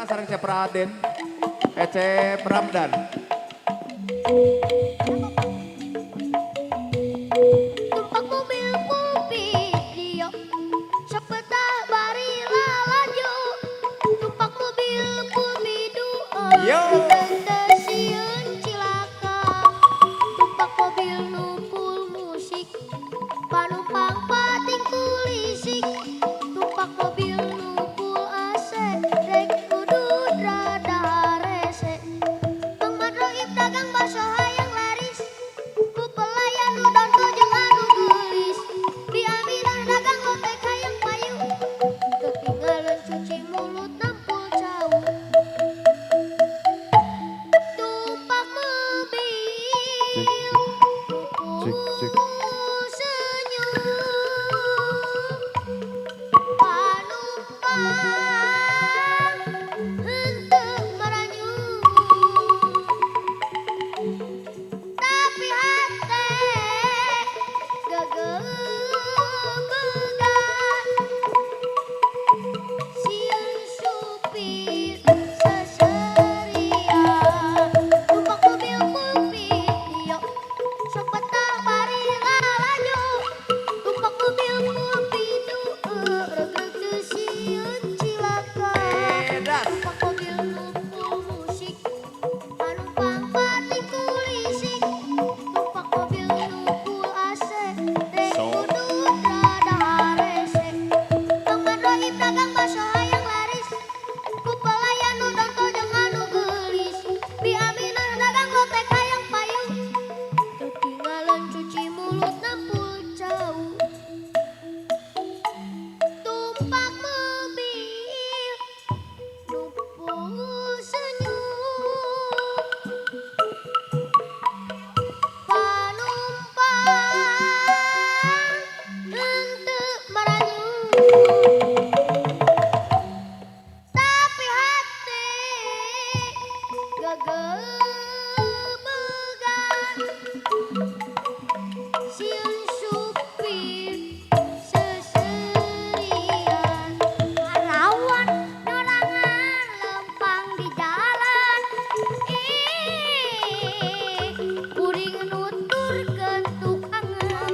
Raka sareng Cep Raden, Cep Ramdan. Tumpak mobil video sepeda bari laju. Tumpak mobil video Yo. stasiun cilaka. Tumpak mobil nupul musik panumpang pating kulisik. Tumpak mobil nupul AC rek kudu rada rese. Mang Madro dagang bakso hayang laris. Ku pelayan udon jeung anu geulis. Di Aminah dagang lotek hayang payu. Ketinggalan cuci mulut nampul cau. Tumpak mobil Cek. senyum panumpang henteu maranyum. Tapi hate gegebegan sieun supir seserian. Tumpak mobil full video sok betah bari laju. Tumpak mobil full video reg-reg sieun cilaka. Edas. Tumpak mobil nupul musik panumpang pating kulisik. Tumpak mobil nupul AC rek kudu rada rese. Mang Madro dagang bakso hayang laris. Ku pelayan udon jeung anu geulis. Bi Aminah dagang lotek hayang payu. Ketinggalan cuci mulut nampul cau. Tumpak mobil nupul senyum panumpang henteu maranyum. Tapi hate gegebegan sieun supir seserian. Ngarawan nerangan lempang di jalan. Kuring nuturkeun tukangan.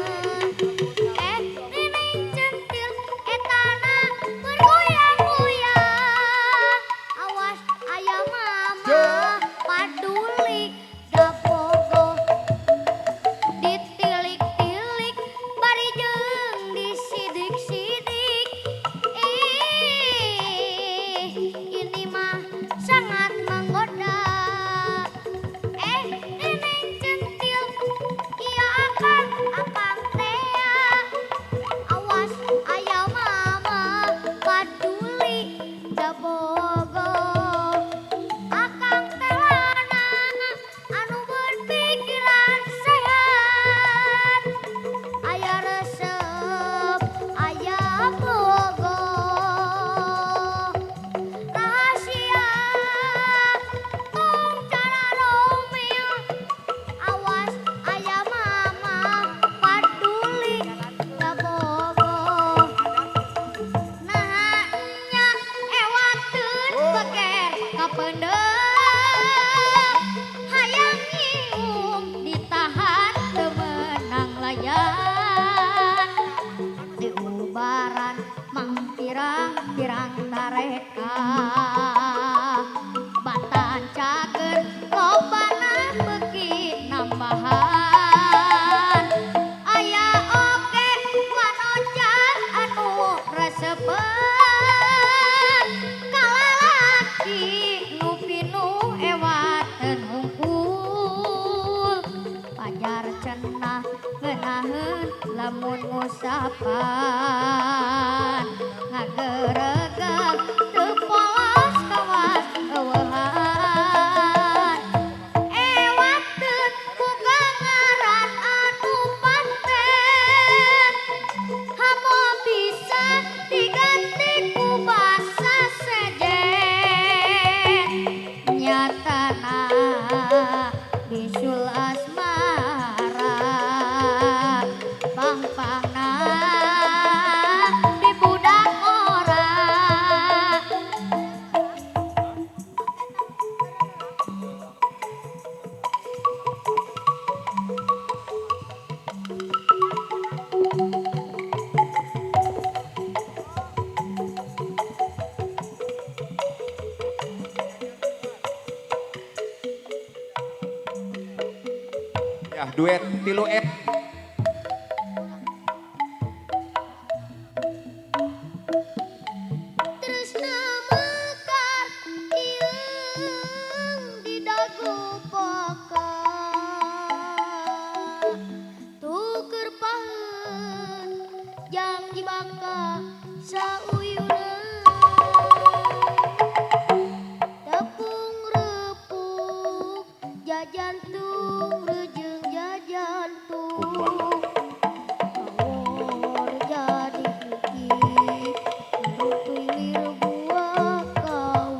Neneng centil etana bergoyang-goyang. Awas aya mama paduli da bogoh. Ditilik-tilik bari jeung disidik-sidik. Ini mah sangat menggoda. Neneng centil ieu akang tea. Awas aya mama paduli da bogoh. Akang teh lanang anu berpikiran sehat. Aya resep, aya bogoh. Rahasia tong cara romil. Awas aya mama paduli da bogoh. Nah nya ewakeun beker kapeundeuh. Hayang nyium ditahan teu meunang layan. Diubaran mang pirang-pirang tareka. Batan cager lobana beuki nambahan. Aya oge wanojal anu resepeun. Kalalaki nu pinuh ewateun hungkul. Pajar cenah ngeunaheun lamun ngusapan. Ngageregeg teu polos kawas eueuhan. Ewateun boga ngaran anu paten. Hamo bisa diganti ku basa sejen. Nyatana bisul asmara pang-pangna Ya, duet tilu Tresna mekar ieung di dagu paka tuker paheut janji baka sauyuneun tepung repuk jajantung rejeung jajantung awor jadi kiki rupilir buah kau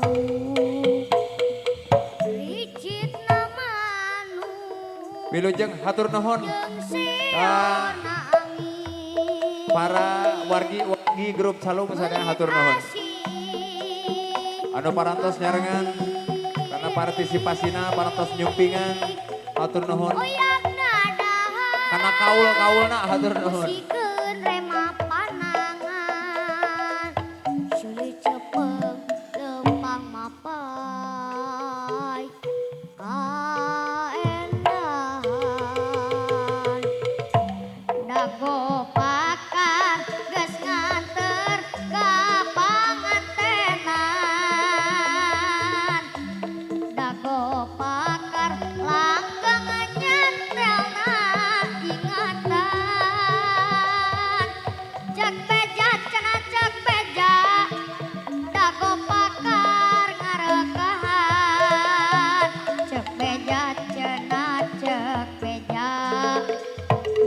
licit namanu Wilujeng hatur nuhun jeung Ah. seona angin para wargi grup Calung sadaya hatur nuhun. Anu parantos nyarengan karena partisipasina parantos nyumpingan hatur nuhun. oyakna dahar Karena kaul-kaulna hatur nuhun. sikeun rema panangan sulit cepeng lempang mapai kaendahan dago pakar geus nganter ka pangantenan dago pakar langgang nyantrelna ingatan cek beja cenah cek beja dago pakar ngarekahan cek beja cenah cek beja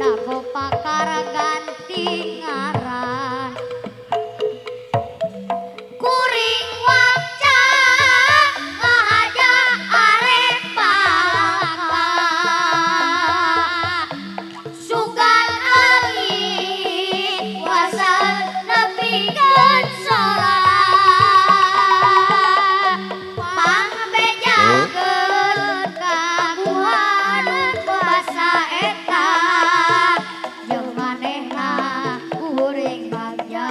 dago pakar ganti ngaran kuring waca ngahaja arepa sugan angin wasal nepikeun sorak pangbejakeun kaguhan basa eta jeung manehna kuring bagja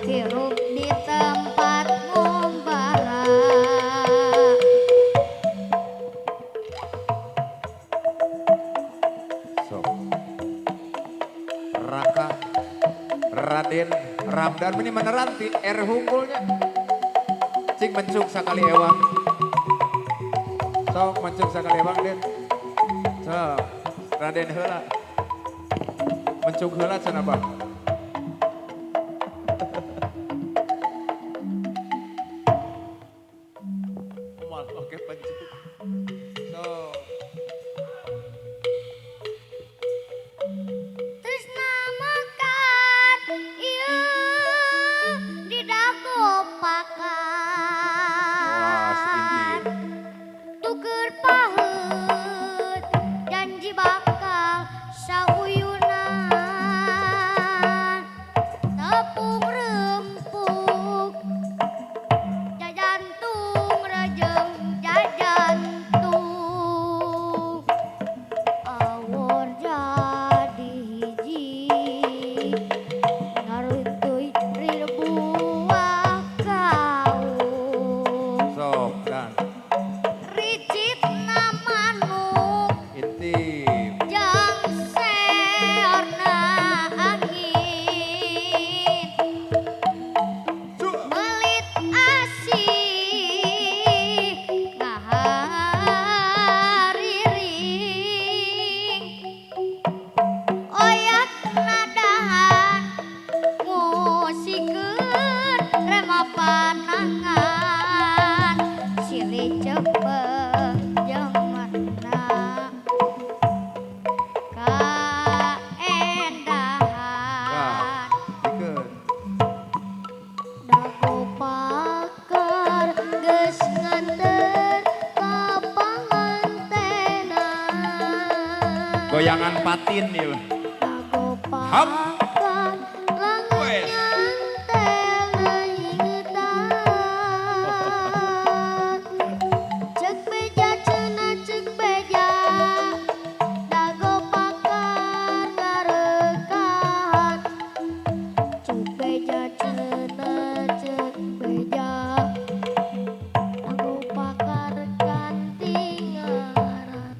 hirup di tempat ngumbara Sok. Raka Raden Ramdan ini meneran ti R hunggulnya. Cing mencuk sakali ewang. Sok mencuk sakali ewang Den. Sok Raden heula. Mencuk heula cenah Bang. Mal oke pencuk. Sok. Tresna mekar ieung di dago Wah, pakar inti. tuker paheut janji bakal sauyunan tepung rempuk jajantung rejeung jajantung awor jadi hiji ngarutuy ribuah kau Sok dan ricit manuk intip. jang seorna angin melit asih ngahariring oyak nadahan ngosikeun rema panangan silih cepeng jemanna kaendahan Dikeun. dago pakar geus nganter ka pangantenan Goyangan patin ieu. dago Hap. pakar langeun Wes. nyantel ingetan cek beja cenah cek beja dago pakar ngarekahan cek beja cenah cek beja dago pakar ganti ngaran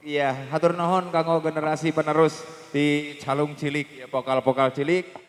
Iya, hatur nuhun kanggo generasi penerus di Calung Cilik, ya, vokal-vokal Cilik.